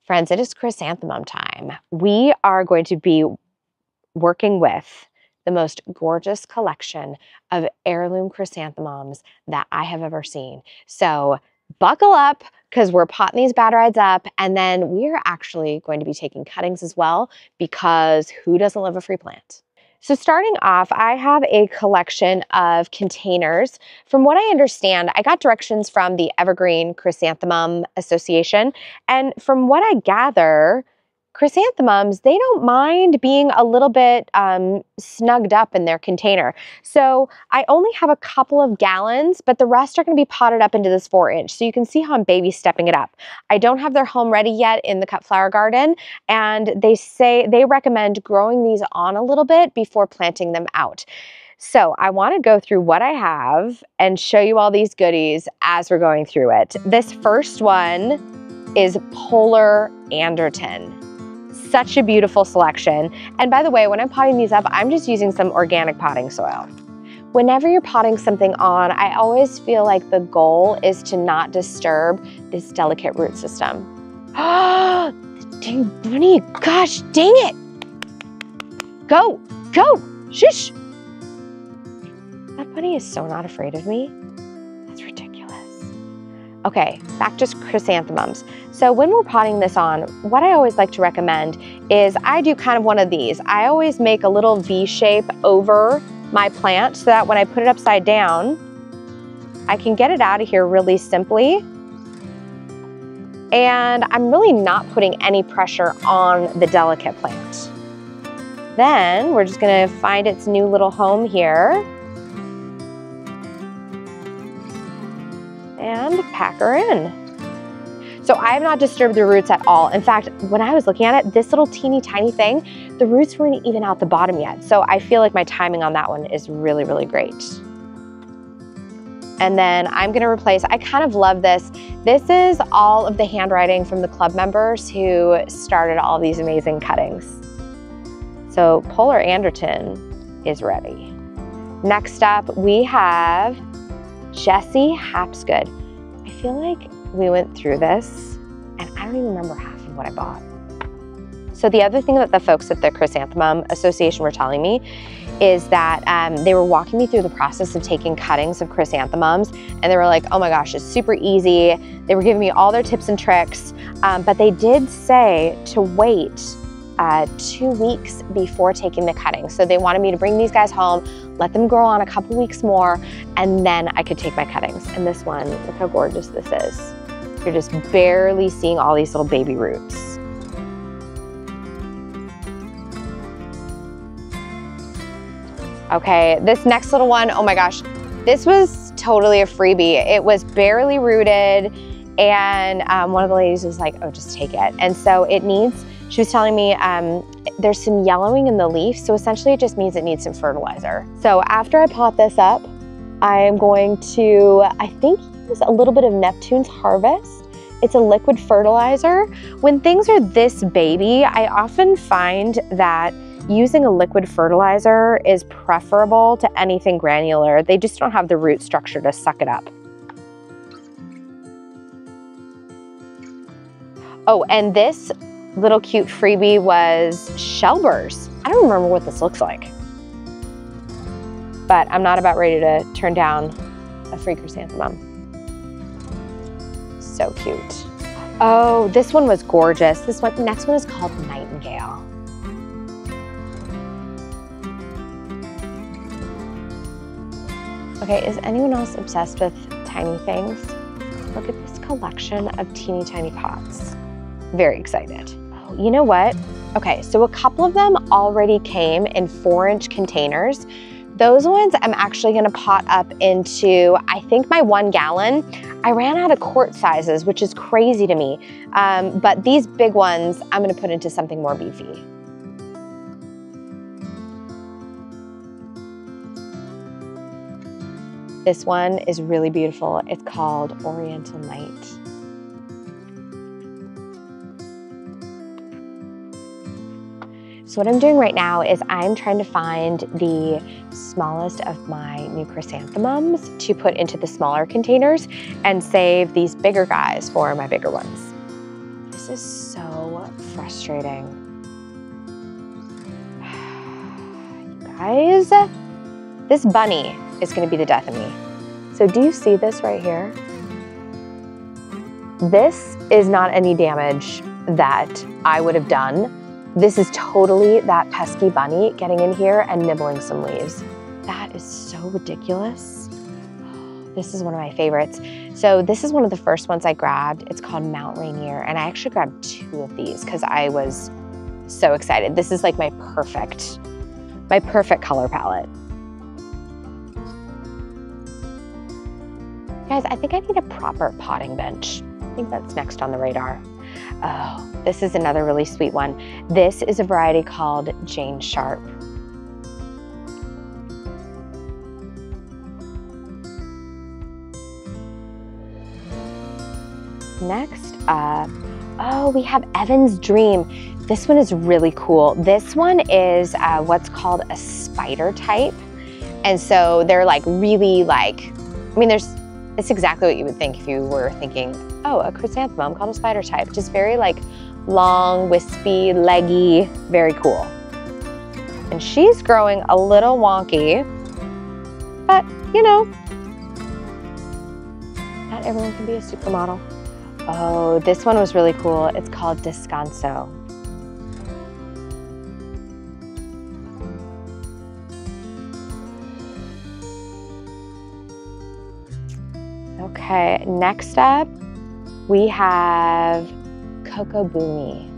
Friends, it is chrysanthemum time. We are going to be working with the most gorgeous collection of heirloom chrysanthemums that I have ever seen. So buckle up because we're potting these bad rides up, and then we are actually going to be taking cuttings as well, because who doesn't love a free plant? So starting off, I have a collection of containers. From what I understand, I got directions from the Evergreen Chrysanthemum Association, and from what I gather, chrysanthemums, they don't mind being a little bit snugged up in their container. So I only have a couple of gallons, but the rest are going to be potted up into this 4-inch. So you can see how I'm baby stepping it up. I don't have their home ready yet in the cut flower garden, and they recommend growing these on a little bit before planting them out. So I want to go through what I have and show you all these goodies as we're going through it. This first one is Polar Anderton. Such a beautiful selection. And by the way, when I'm potting these up, I'm just using some organic potting soil. Whenever you're potting something on, I always feel like the goal is to not disturb this delicate root system. Ah, dang bunny, gosh, dang it. Go, shush. That bunny is so not afraid of me. That's ridiculous. Okay, back to chrysanthemums. So when we're potting this on, what I always like to recommend is I do kind of one of these. I always make a little V shape over my plant so that when I put it upside down, I can get it out of here really simply. And I'm really not putting any pressure on the delicate plant. Then we're just gonna find its new little home here and pack her in. So I have not disturbed the roots at all. In fact, when I was looking at it, this little teeny tiny thing, the roots weren't even out the bottom yet. So I feel like my timing on that one is really, really great. And then I'm gonna replace, I kind of love this. This is all of the handwriting from the club members who started all these amazing cuttings. So Polar Anderton is ready. Next up, we have Jessie Hapsgood. I feel like we went through this and I don't even remember half of what I bought. So the other thing that the folks at the Chrysanthemum Association were telling me is that they were walking me through the process of taking cuttings of chrysanthemums, and they were like, oh my gosh, it's super easy. They were giving me all their tips and tricks, but they did say to wait 2 weeks before taking the cuttings. So they wanted me to bring these guys home, let them grow on a couple weeks more, and then I could take my cuttings. And this one, look how gorgeous this is. You're just barely seeing all these little baby roots. Okay, this next little one, oh my gosh, this was totally a freebie. It was barely rooted, and one of the ladies was like, oh, just take it. And so it needs, she was telling me there's some yellowing in the leaf, so essentially it just means it needs some fertilizer. So after I pot this up, I am going to, I think, use a little bit of Neptune's Harvest. It's a liquid fertilizer. When things are this baby, I often find that using a liquid fertilizer is preferable to anything granular. They just don't have the root structure to suck it up. Oh, and this little cute freebie was Shellburrs. I don't remember what this looks like, but I'm not about ready to turn down a free chrysanthemum. So cute. Oh, this one was gorgeous. This one, the next one is called Nightingale. Okay, is anyone else obsessed with tiny things? Look at this collection of teeny tiny pots. Very excited. Oh, you know what? Okay, so a couple of them already came in 4-inch containers. Those ones I'm actually gonna pot up into, I think, my 1 gallon. I ran out of quart sizes, which is crazy to me. But these big ones, I'm gonna put into something more beefy. This one is really beautiful. It's called Oriental Night. So what I'm doing right now is I'm trying to find the smallest of my new chrysanthemums to put into the smaller containers and save these bigger guys for my bigger ones. This This is so frustrating. You guys, this bunny is gonna be the death of me. So do you see this right here? This is not any damage that I would have done. This is totally that pesky bunny getting in here and nibbling some leaves. That is so ridiculous. This is one of my favorites. So this is one of the first ones I grabbed. It's called Mount Rainier, and I actually grabbed 2 of these because I was so excited. This is like my perfect color palette. Guys, I think I need a proper potting bench. I think that's next on the radar. Oh, this is another really sweet one. This is a variety called Jane Sharp. Next up, oh, we have Evan's Dream. This one is really cool. This one is what's called a spider type. And so they're like really like, I mean, it's exactly what you would think if you were thinking, oh, a chrysanthemum called a spider type. Just very like long, wispy, leggy, very cool. And she's growing a little wonky, but you know, not everyone can be a supermodel. Oh, this one was really cool. It's called Descanso. Okay, next up, we have Coco Boomy.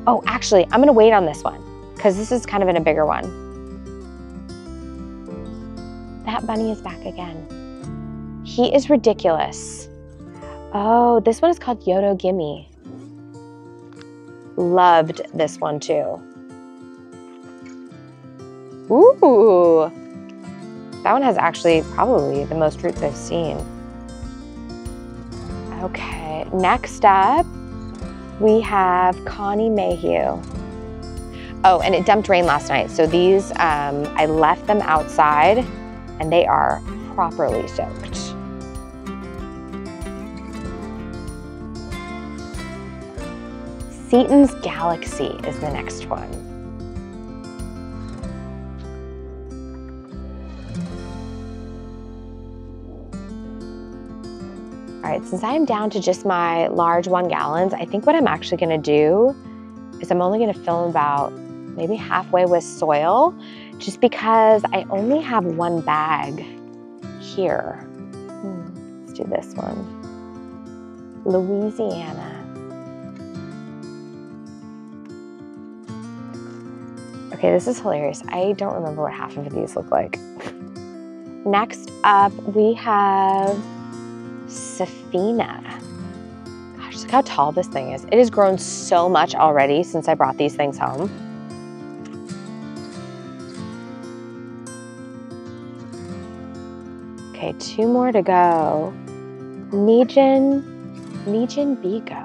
Oh, actually, I'm gonna wait on this one because this is kind of in a bigger one. That bunny is back again. He is ridiculous. Oh, this one is called Yodo Gimme. Loved this one too. Ooh, that one has actually probably the most roots I've seen. Okay, next up, we have Connie Mayhew. Oh, and it dumped rain last night. So these, I left them outside and they are properly soaked. Seaton's Galaxy is the next one. All right, since I'm down to just my large 1 gallons, I think what I'm actually gonna do is I'm only gonna fill them about maybe halfway with soil, just because I only have 1 bag here. Let's do this one. Louisiana. Okay, this is hilarious. I don't remember what half of these look like. Next up, we have Safina. Gosh, look how tall this thing is. It has grown so much already since I brought these things home. Okay, 2 more to go. Legion Bigo.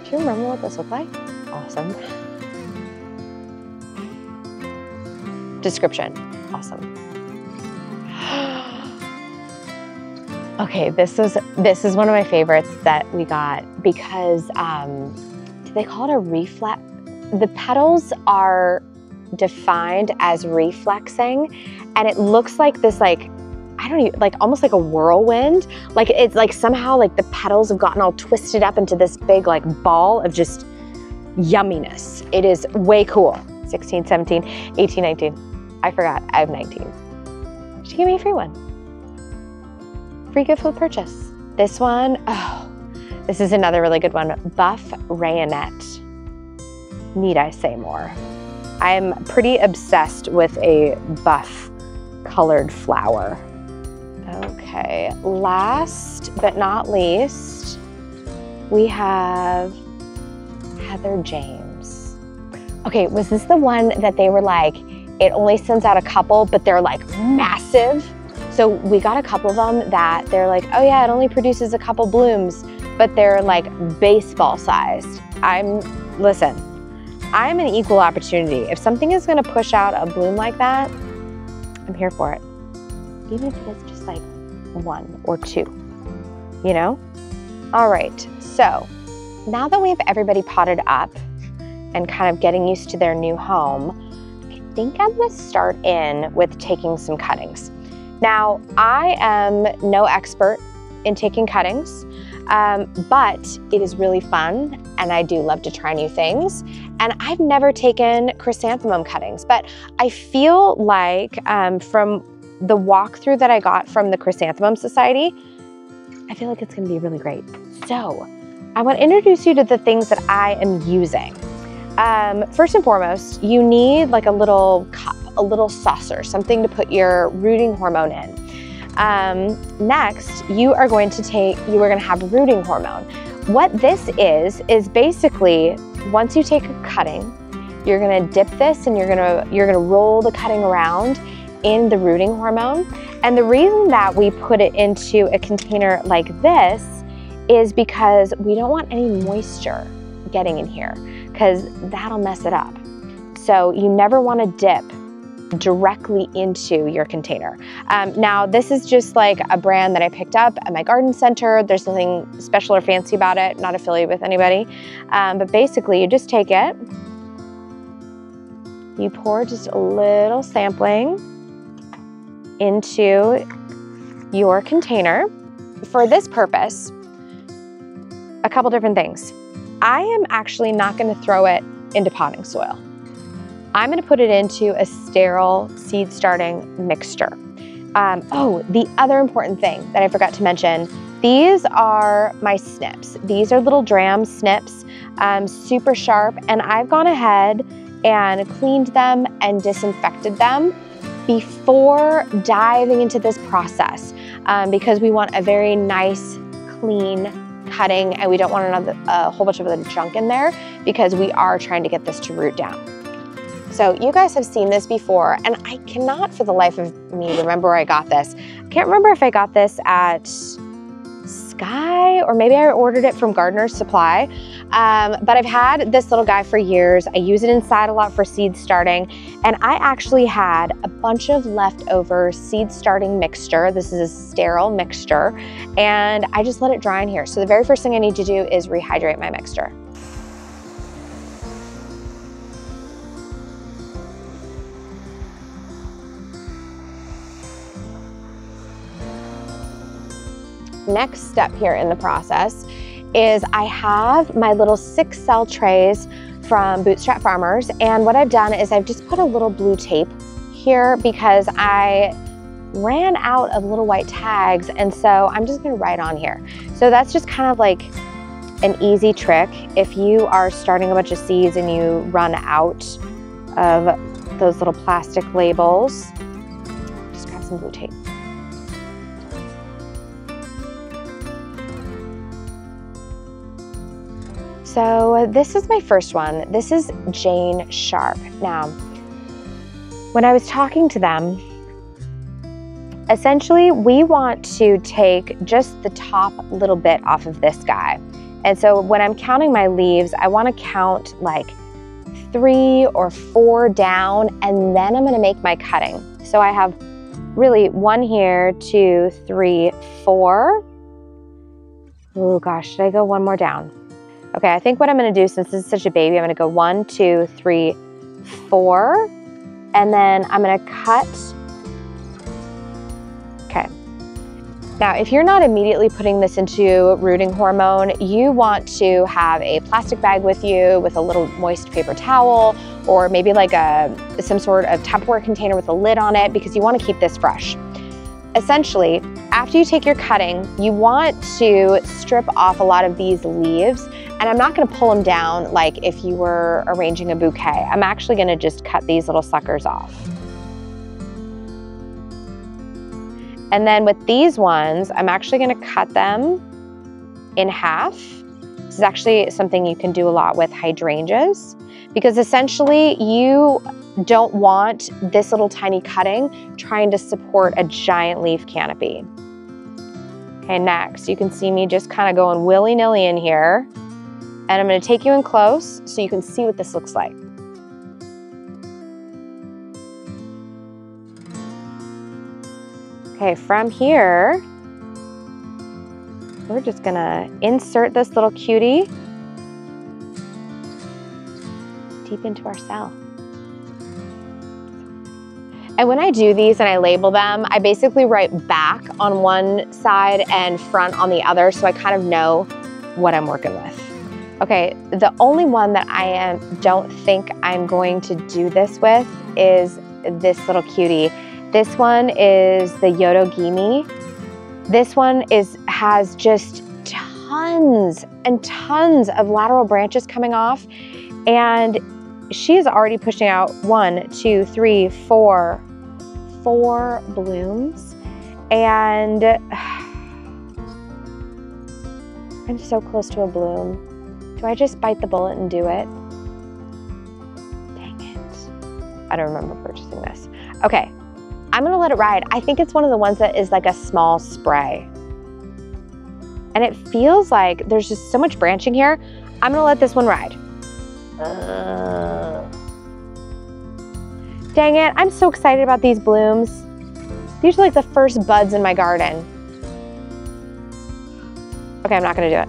Do you remember what this looked like? Awesome. Description, awesome. Okay, this is one of my favorites that we got because do they call it a reflex? The petals are defined as reflexing, and it looks like this, like, I don't even, like almost like a whirlwind. Like it's like somehow like the petals have gotten all twisted up into this big like ball of just yumminess. It is way cool. 16, 17, 18, 19. I forgot, I have 19. She gave me a free one. Free gift with purchase. This one, oh, this is another really good one. Buff Rayonette. Need I say more? I'm pretty obsessed with a buff colored flower. Okay, last but not least, we have Heather James. Okay, was this the one that they were like, it only sends out a couple, but they're like massive? So we got a couple of them that they're like, oh yeah, it only produces a couple blooms, but they're like baseball sized. Listen, I'm an equal opportunity. If something is gonna push out a bloom like that, I'm here for it. Even if it is just like 1 or 2, you know? All right, so now that we have everybody potted up and kind of getting used to their new home, I think I'm gonna start in with taking some cuttings. Now, I am no expert in taking cuttings, but it is really fun and I do love to try new things. And I've never taken chrysanthemum cuttings, but I feel like from the walkthrough that I got from the Chrysanthemum Society, I feel like it's gonna be really great. So I want to introduce you to the things that I am using. First and foremost, you need like a little cup, a little saucer, something to put your rooting hormone in. Next, you are going to have rooting hormone. What this is basically, once you take a cutting, you're gonna dip this and you're gonna roll the cutting around in the rooting hormone. And the reason that we put it into a container like this is because we don't want any moisture getting in here, because that'll mess it up. So you never wanna dip directly into your container. Now, this is just like a brand that I picked up at my garden center. There's nothing special or fancy about it, not affiliated with anybody. But basically, you just take it, you pour just a little sampling into your container. For this purpose, a couple different things. I am actually not gonna throw it into potting soil. I'm gonna put it into a sterile seed starting mixture. Oh, the other important thing that I forgot to mention, these are my snips. These are little dram snips, super sharp, and I've gone ahead and cleaned them and disinfected them before diving into this process, because we want a very nice, clean cutting, and we don't want a whole bunch of other junk in there, because we are trying to get this to root down. So you guys have seen this before, and I cannot for the life of me remember where I got this. I can't remember if I got this at Sky, or maybe I ordered it from Gardener's Supply. But I've had this little guy for years. I use it inside a lot for seed starting, and I actually had a bunch of leftover seed starting mixture. This is a sterile mixture, and I just let it dry in here. So the very first thing I need to do is rehydrate my mixture. Next step here in the process is I have my little 6-cell trays from Bootstrap Farmers, and what I've done is I've just put a little blue tape here because I ran out of little white tags, and so I'm just gonna write on here. So that's just kind of like an easy trick if you are starting a bunch of seeds and you run out of those little plastic labels. Just grab some blue tape. So this is my first one. This is Jane Sharp. Now, when I was talking to them, essentially we want to take just the top little bit off of this guy. And so when I'm counting my leaves, I want to count like 3 or 4 down, and then I'm going to make my cutting. So I have really 1 here, 2, 3, 4. Oh gosh, should I go 1 more down? Okay, I think what I'm gonna do, since this is such a baby, I'm gonna go 1, 2, 3, 4, and then I'm gonna cut. Okay. Now, if you're not immediately putting this into rooting hormone, you want to have a plastic bag with you with a little moist paper towel, or maybe like some sort of Tupperware container with a lid on it, because you wanna keep this fresh. Essentially, after you take your cutting, you want to strip off a lot of these leaves, and I'm not gonna pull them down like if you were arranging a bouquet. I'm actually gonna just cut these little suckers off. And then with these ones, I'm actually gonna cut them in half. This is actually something you can do a lot with hydrangeas, because essentially you don't want this little tiny cutting trying to support a giant leaf canopy. Okay, next, you can see me just kind of going willy-nilly in here, and I'm gonna take you in close so you can see what this looks like. Okay, from here, we're just gonna insert this little cutie deep into our cell. And when I do these and I label them, I basically write back on one side and front on the other, so I kind of know what I'm working with. Okay, the only one that I don't think I'm going to do this with is this little cutie. This one is the Yodogimi. This one has just tons and tons of lateral branches coming off, and she's already pushing out 1, 2, 3, 4 blooms, and I'm so close to a bloom. Do I just bite the bullet and do it? Dang it. I don't remember purchasing this. Okay, I'm gonna let it ride. I think it's one of the ones that is like a small spray. And it feels like there's just so much branching here. I'm gonna let this one ride. Dang it, I'm so excited about these blooms. These are like the first buds in my garden. Okay, I'm not gonna do it.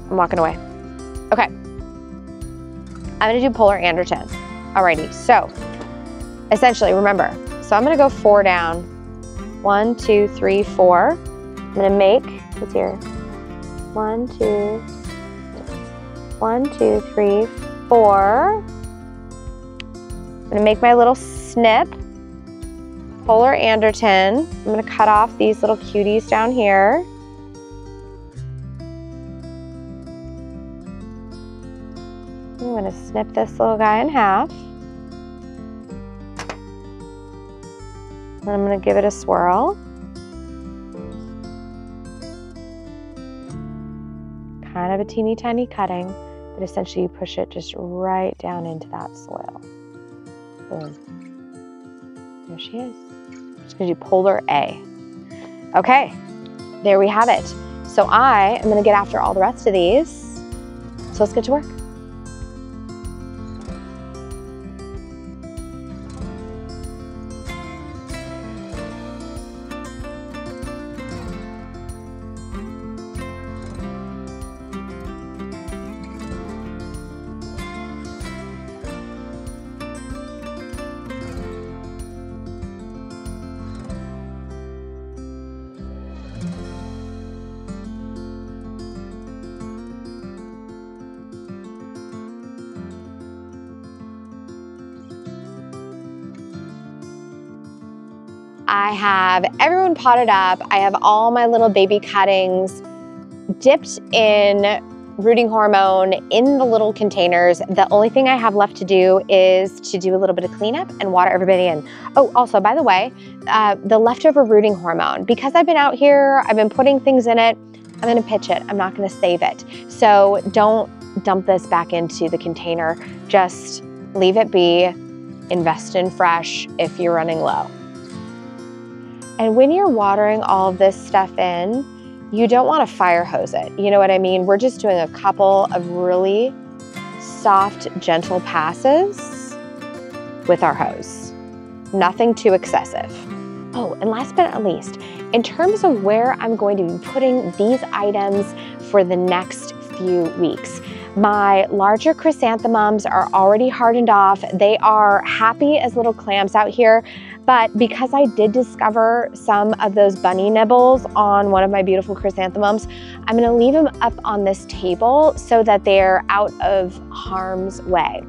I'm walking away. Okay. I'm gonna do Polar Anderton. Alrighty, so essentially, remember, so I'm gonna go 4 down. 1, 2, 3, 4. I'm gonna make, what's here? 1, 2, 1, 2, 3, 4. I'm gonna make my little snip. Polar Anderton. I'm gonna cut off these little cuties down here. I'm gonna snip this little guy in half. And I'm gonna give it a swirl. Kind of a teeny tiny cutting, but essentially you push it just right down into that soil. Boom. There she is. I'm just gonna do Polar A. Okay, there we have it. So I am gonna get after all the rest of these. So let's get to work. I have everyone potted up. I have all my little baby cuttings dipped in rooting hormone in the little containers. The only thing I have left to do is to do a little bit of cleanup and water everybody in. Oh, also, by the way, the leftover rooting hormone, because I've been out here, I've been putting things in it, I'm gonna pitch it. I'm not gonna save it. So don't dump this back into the container. Just leave it be, invest in fresh if you're running low. And when you're watering all of this stuff in, you don't want to fire hose it. You know what I mean? We're just doing a couple of really soft, gentle passes with our hose. Nothing too excessive. Oh, and last but not least, in terms of where I'm going to be putting these items for the next few weeks, my larger chrysanthemums are already hardened off. They are happy as little clams out here. But because I did discover some of those bunny nibbles on one of my beautiful chrysanthemums, I'm gonna leave them up on this table so that they're out of harm's way.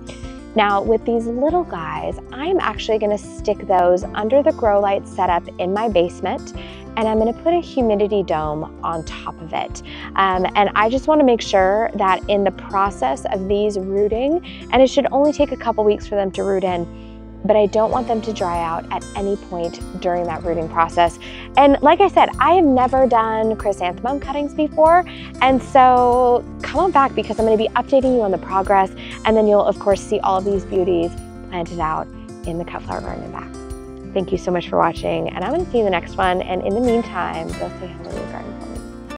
Now with these little guys, I'm actually gonna stick those under the grow light setup in my basement, and I'm gonna put a humidity dome on top of it. And I just wanna make sure that in the process of these rooting, and it should only take a couple weeks for them to root in, but I don't want them to dry out at any point during that rooting process. And like I said, I have never done chrysanthemum cuttings before, and so come on back because I'm gonna be updating you on the progress, and then you'll of course see all of these beauties planted out in the cut flower garden and back. Thank you so much for watching, and I'm gonna see you in the next one, and in the meantime, go say hello to your garden.